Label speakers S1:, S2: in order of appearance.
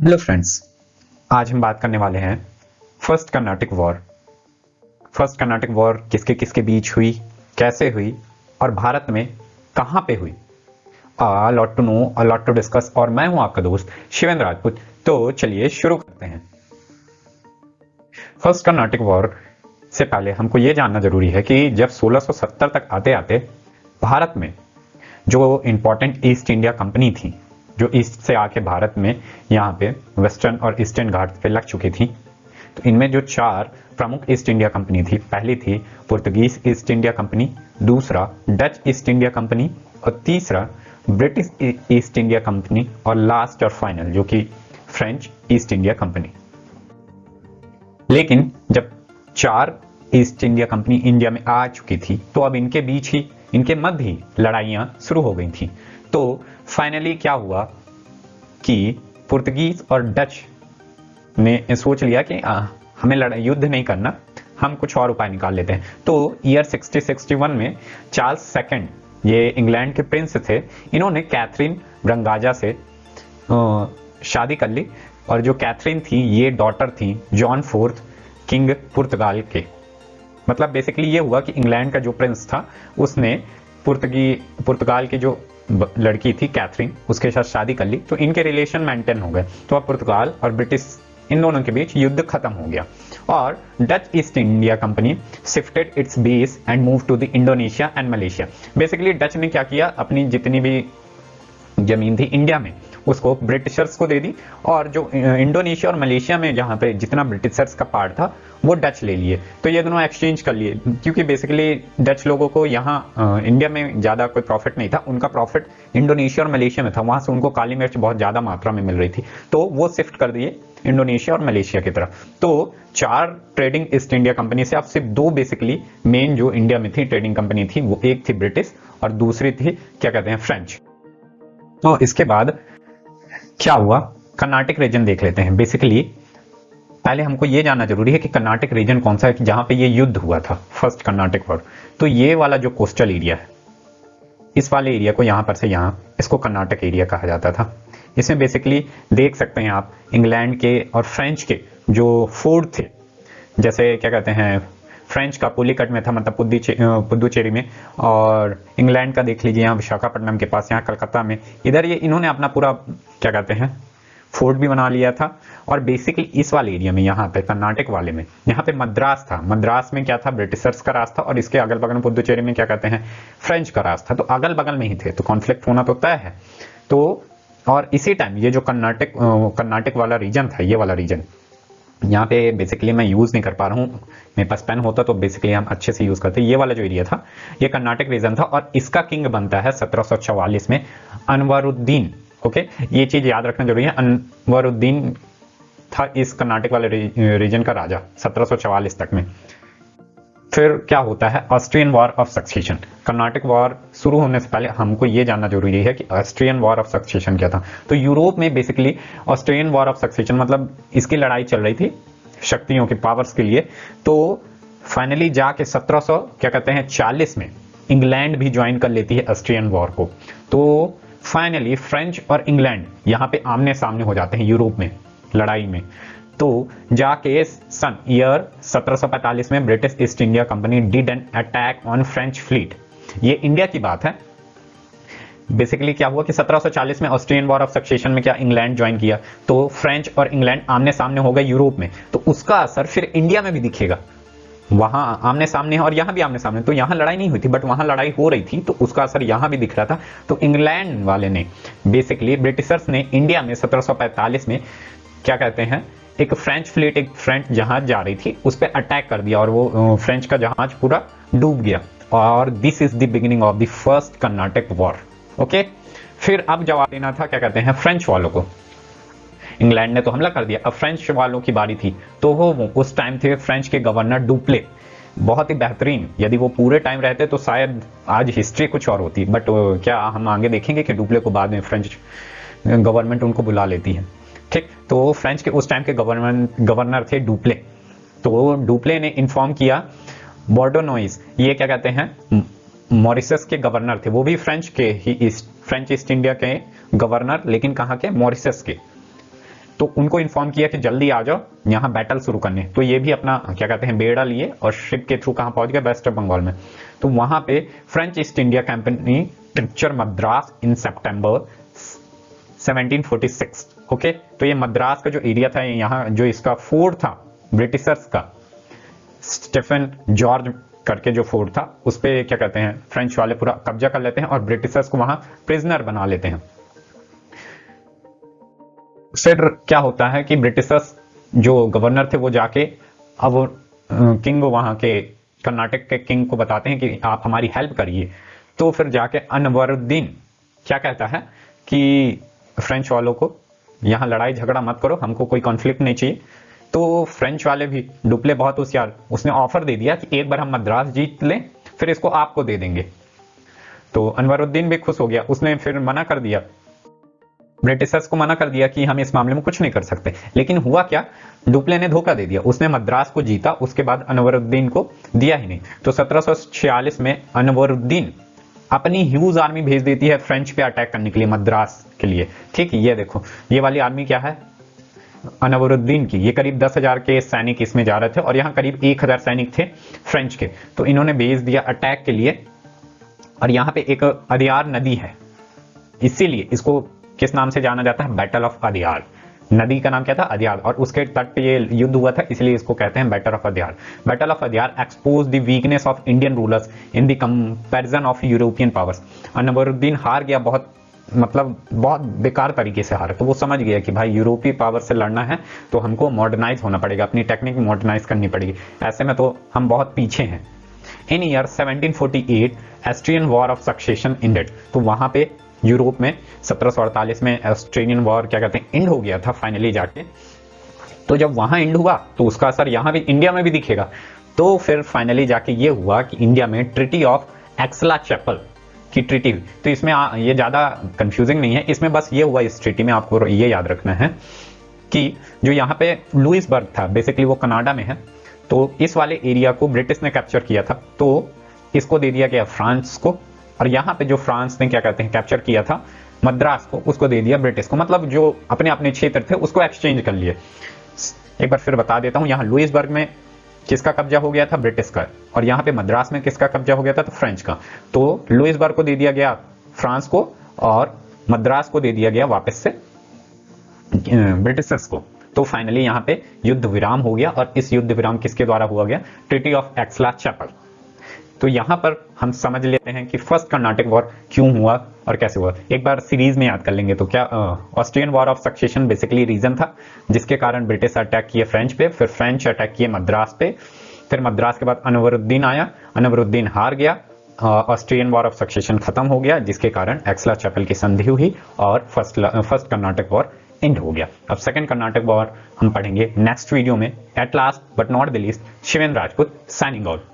S1: Hello friends, आज हम बात करने वाले हैं first Carnatic war. First Carnatic war किसके किसके बीच हुई, कैसे हुई और भारत में कहां पे हुई। A lot to know, a lot to discuss. और मैं हूं आपका दोस्त शिवेंद्र राजपूत। तो चलिए शुरू करते हैं। फर्स्ट कर्नाटिक वॉर से पहले हमको यह जानना जरूरी है कि जब 1670 तक आते आते भारत में जो इंपॉर्टेंट ईस्ट इंडिया कंपनी थी, जो ईस्ट से आके भारत में यहाँ पे वेस्टर्न और ईस्टर्न घाट पे लग चुकी थी, तो इनमें जो चार प्रमुख ईस्ट इंडिया कंपनी थी, पहली थी पुर्तगीज ईस्ट इंडिया कंपनी, दूसरा डच ईस्ट इंडिया कंपनी और तीसरा ब्रिटिश ईस्ट इंडिया कंपनी और लास्ट और फाइनल जो कि फ्रेंच ईस्ट इंडिया कंपनी। लेकिन जब चार ईस्ट इंडिया कंपनी इंडिया में आ चुकी थी तो अब इनके बीच ही, इनके मध्य ही लड़ाइयां शुरू हो गई थी। तो फाइनली क्या हुआ कि पुर्तगीज और डच ने सोच लिया कि हमें युद्ध नहीं करना, हम कुछ और उपाय निकाल लेते हैं। तो ईयर 6061 में चार्ल्स सेकंड, ये इंग्लैंड के प्रिंस थे, इन्होंने कैथरीन ब्रंगाजा से शादी कर ली। और जो कैथरीन थी ये डॉटर थी जॉन फोर्थ किंग पुर्तगाल के। मतलब बेसिकली ये हुआ कि इंग्लैंड का जो प्रिंस था उसने पुर्तगाल की जो लड़की थी कैथरीन, उसके साथ शादी कर ली। तो इनके रिलेशन मेंटेन हो गए। तो अब पुर्तगाल और ब्रिटिश इन दोनों के बीच युद्ध खत्म हो गया और Dutch East India Company shifted its base and move to the Indonesia and Malaysia. Basically Dutch ने क्या किया, अपनी जितनी भी जमीन थी इंडिया में उसको ब्रिटिशर्स को दे दी और जो इंडोनेशिया और मलेशिया में जहां पे जितना ब्रिटिशर्स का पार्ट था वो डच ले लिए। तो ये दोनों एक्सचेंज कर लिए, क्योंकि बेसिकली डच लोगों को यहाँ इंडिया में ज्यादा कोई प्रॉफिट नहीं था, उनका प्रॉफिट इंडोनेशिया और मलेशिया में था। वहां से उनको काली मिर्च बहुत ज्यादा मात्रा में मिल रही थी, तो वो शिफ्ट कर दिए इंडोनेशिया और मलेशिया की तरफ। तो चार ट्रेडिंग ईस्ट इंडिया कंपनी से अब सिर्फ दो बेसिकली मेन जो इंडिया में थी ट्रेडिंग कंपनी थी, वो एक थी ब्रिटिश और दूसरी थी क्या कहते हैं फ्रेंच। तो इसके बाद क्या हुआ, कर्नाटिक रीजन देख लेते हैं। बेसिकली पहले हमको यह जानना जरूरी है कि कर्नाटिक रीजन कौन सा है जहां पे ये युद्ध हुआ था, फर्स्ट कर्नाटिक वॉर। तो ये वाला जो कोस्टल एरिया है, इस वाले एरिया को यहां पर से यहां, इसको कर्नाटक एरिया कहा जाता था। इसमें बेसिकली देख सकते हैं आप इंग्लैंड के और फ्रेंच के जो फोर्ट थे, जैसे क्या कहते हैं फ्रेंच का पुलिकट में था, मतलब पुद्दुचेरी में, और इंग्लैंड का देख लीजिए यहाँ विशाखापट्टनम के पास, यहाँ कलकत्ता में। इधर ये इन्होंने अपना पूरा क्या कहते हैं फोर्ट भी बना लिया था। और बेसिकली इस वाले एरिया में, यहाँ पे कर्नाटक वाले में, यहाँ पे मद्रास था। मद्रास में क्या था, ब्रिटिशर्स का राज था और इसके अगल बगल में पुद्दुचेरी में क्या कहते हैं फ्रेंच का राज था। तो अगल बगल में ही थे, तो कॉन्फ्लिक्ट होना तो तय है। तो और इसी टाइम ये जो कर्नाटक वाला रीजन था, ये वाला रीजन यहाँ पे बेसिकली मैं यूज नहीं कर पा रहा हूँ, मेरे पास पेन होता तो बेसिकली हम अच्छे से यूज करते। ये वाला जो एरिया था ये कर्नाटक रीजन था और इसका किंग बनता है 1744 में अनवरुद्दीन। ओके, ये चीज याद रखना जरूरी है। अनवरुद्दीन था इस कर्नाटक वाले रीजन का राजा 1744 तक में। फिर क्या होता है, Austrian war of succession. Karnataka war शुरू होने से पहले हमको यह जानना जरूरी है कि ऑस्ट्रियन वॉर ऑफ सक्सेशन क्या था। तो यूरोप में basically Austrian war of succession मतलब इसकी लड़ाई चल रही थी शक्तियों के पावर्स के लिए। तो फाइनली जाके 1700 क्या कहते हैं 40 में इंग्लैंड भी ज्वाइन कर लेती है ऑस्ट्रियन वॉर को। तो फाइनली फ्रेंच और इंग्लैंड यहाँ पे आमने सामने हो जाते हैं यूरोप में लड़ाई में। तो जाके सन ईयर 1745 में British east India company did an attack on French fleet. ये इंडिया की बात है। बेसिकली क्या हुआ कि 1740 में ऑस्ट्रियन वॉर ऑफ सक्सेशन में क्या इंग्लैंड ज्वाइन किया, तो फ्रेंच और इंग्लैंड आमने सामने हो गए यूरोप में। तो उसका असर फिर इंडिया में भी दिखेगा, वहां आमने सामने और यहां भी आमने सामने। तो यहां लड़ाई नहीं हुई थी बट वहां लड़ाई हो रही थी, तो उसका असर यहां भी दिख रहा था। तो इंग्लैंड वाले ने बेसिकली ब्रिटिशर्स ने इंडिया में 1745 में क्या कहते हैं एक फ्रेंच फ्लीट, एक फ्रेंच जहाज जा रही थी, उस पर अटैक कर दिया और वो फ्रेंच का जहाज पूरा डूब गया। और this is the beginning of the first Karnataka war. Okay, फिर अब जवाब देना था क्या कहते हैं फ्रेंच वालों को। इंग्लैंड ने तो हमला कर दिया, अब फ्रेंच वालों की बारी थी। तो वो उस टाइम थे फ्रेंच के गवर्नर डुप्ले, बहुत ही बेहतरीन। यदि वो पूरे टाइम रहते तो शायद आज हिस्ट्री कुछ और होती, बट क्या हम आगे देखेंगे कि डुप्ले को बाद में फ्रेंच गवर्नमेंट उनको बुला लेती है। ठीक, तो फ्रेंच के उस टाइम के गवर्नर थे डुप्ले। तो डुप्ले ने इन्फॉर्म किया बॉर्डोनोइस, ये क्या कहते हैं मॉरिशस के गवर्नर थे, वो भी फ्रेंच ईस्ट इंडिया के गवर्नर, लेकिन कहाँ के, मॉरिशस के। तो उनको इन्फॉर्म किया कि जल्दी आ जाओ यहाँ बैटल शुरू करने। तो ये भी अपना क्या कहते हैं बेड़ा लिए और शिप के थ्रू कहाँ पहुंच गए, वेस्ट बंगाल में। तो वहां पे French East India Company capture Madras in September 1746। Okay, तो ये मद्रास का जो एरिया था, यहाँ जो इसका फोर्ट था ब्रिटिशर्स का, स्टीफन जॉर्ज करके जो फोर्ट था, उस पे क्या कहते हैं फ्रेंच वाले पूरा कब्जा कर लेते हैं और ब्रिटिशर्स को वहां प्रिजनर बना लेते हैं। फिर क्या होता है कि ब्रिटिशर्स जो गवर्नर थे वो जाके अब किंग वहां के कर्नाटक के किंग को बताते हैं कि आप हमारी हेल्प करिए। तो फिर जाके अनवरुद्दीन क्या कहता है कि फ्रेंच वालों को यहाँ लड़ाई झगड़ा मत करो, हमको कोई कॉन्फ्लिक्ट नहीं चाहिए। तो फ्रेंच वाले भी डुप्ले बहुत होशियार, उसने ऑफर दे दिया कि एक बार हम मद्रास जीत लें फिर इसको आपको दे देंगे। तो अनवरुद्दीन भी खुश हो गया, उसने फिर मना कर दिया, ब्रिटिशर्स को मना कर दिया कि हम इस मामले में कुछ नहीं कर सकते। लेकिन हुआ क्या, डुप्ले ने धोखा दे दिया, उसने मद्रास को जीता, उसके बाद अनवरुद्दीन को दिया ही नहीं। तो 1746 में अनवरुद्दीन अपनी ह्यूज आर्मी भेज देती है फ्रेंच पे अटैक करने के लिए, मद्रास के लिए। ठीक, ये देखो ये वाली आर्मी क्या है अनवरुद्दीन की, ये करीब 10,000 के सैनिक इसमें जा रहे थे और यहाँ करीब 1,000 सैनिक थे फ्रेंच के। तो इन्होंने भेज दिया अटैक के लिए। और यहाँ पे एक अदयार नदी है, इसीलिए इसको किस नाम से जाना जाता है, बैटल ऑफ अदयार। नदी का नाम क्या था, अदयार, और उसके तट पे ये युद्ध हुआ था, इसलिए इसको कहते हैं battle of Adyar. Battle of Adyar expose the weakness of Indian rulers in the comparison of European powers. Anwaruddin हार गया, बहुत बहुत बेकार तरीके से हारा। तो वो समझ गया कि भाई यूरोपीय पावर से लड़ना है तो हमको मॉडर्नाइज होना पड़ेगा, अपनी टेक्निक मॉडर्नाइज करनी पड़ेगी, ऐसे में तो हम बहुत पीछे हैं। In year 1748 Austrian war of succession ended. तो वहां पे यूरोप में 1748 में ऑस्ट्रेलियन वॉर क्या कहते हैं एंड हो गया था फाइनली जाके। तो जब वहां एंड हुआ तो उसका असर यहाँ भी इंडिया में भी दिखेगा। तो फिर फाइनली जाके ये हुआ कि इंडिया में ट्रीटी ऑफ aix-la-Chapelle की ट्रीटी हुई। तो इसमें ये ज्यादा कंफ्यूजिंग नहीं है, इसमें बस ये हुआ इस ट्रीटी में आपको ये याद रखना है कि जो यहाँ पे लुइसबर्ग था, बेसिकली वो कनाडा में है, तो इस वाले एरिया को ब्रिटिश ने कैप्चर किया था, तो इसको दे दिया गया फ्रांस को। और यहाँ पे जो फ्रांस ने क्या कहते हैं कैप्चर किया था मद्रास को, उसको दे दिया ब्रिटिश को। मतलब जो अपने अपने क्षेत्र थे उसको एक्सचेंज कर लिए। एक बार फिर बता देता हूँ, यहाँ लुइसबर्ग में किसका कब्जा हो गया था, ब्रिटिश का, और यहाँ पे मद्रास में किसका कब्जा हो गया था, तो फ्रेंच का। तो लुइसबर्ग को दे दिया गया फ्रांस को और मद्रास को दे दिया गया वापस से ब्रिटिशर्स को। तो फाइनली यहाँ पे युद्ध विराम हो गया, और इस युद्ध विराम किसके द्वारा हुआ गया, ट्रीटी ऑफ aix-la-Chapelle। तो यहां पर हम समझ लेते हैं कि फर्स्ट कर्नाटिक वॉर क्यों हुआ और कैसे हुआ। एक बार सीरीज में याद कर लेंगे तो क्या Austrian war of succession basically reason था जिसके कारण ब्रिटिश अटैक किए फ्रेंच पे, फिर फ्रेंच अटैक किए मद्रास पे, फिर मद्रास के बाद अनवरुद्दीन आया, अनवरुद्दीन हार गया, ऑस्ट्रियन वॉर ऑफ सक्सेशन खत्म हो गया, जिसके कारण aix-la-Chapelle की संधि हुई और फर्स्ट कर्नाटिक वॉर एंड हो गया। अब सेकंड कर्नाटिक वॉर हम पढ़ेंगे नेक्स्ट वीडियो में। At last but not the least, Shivendra Rajput signing out.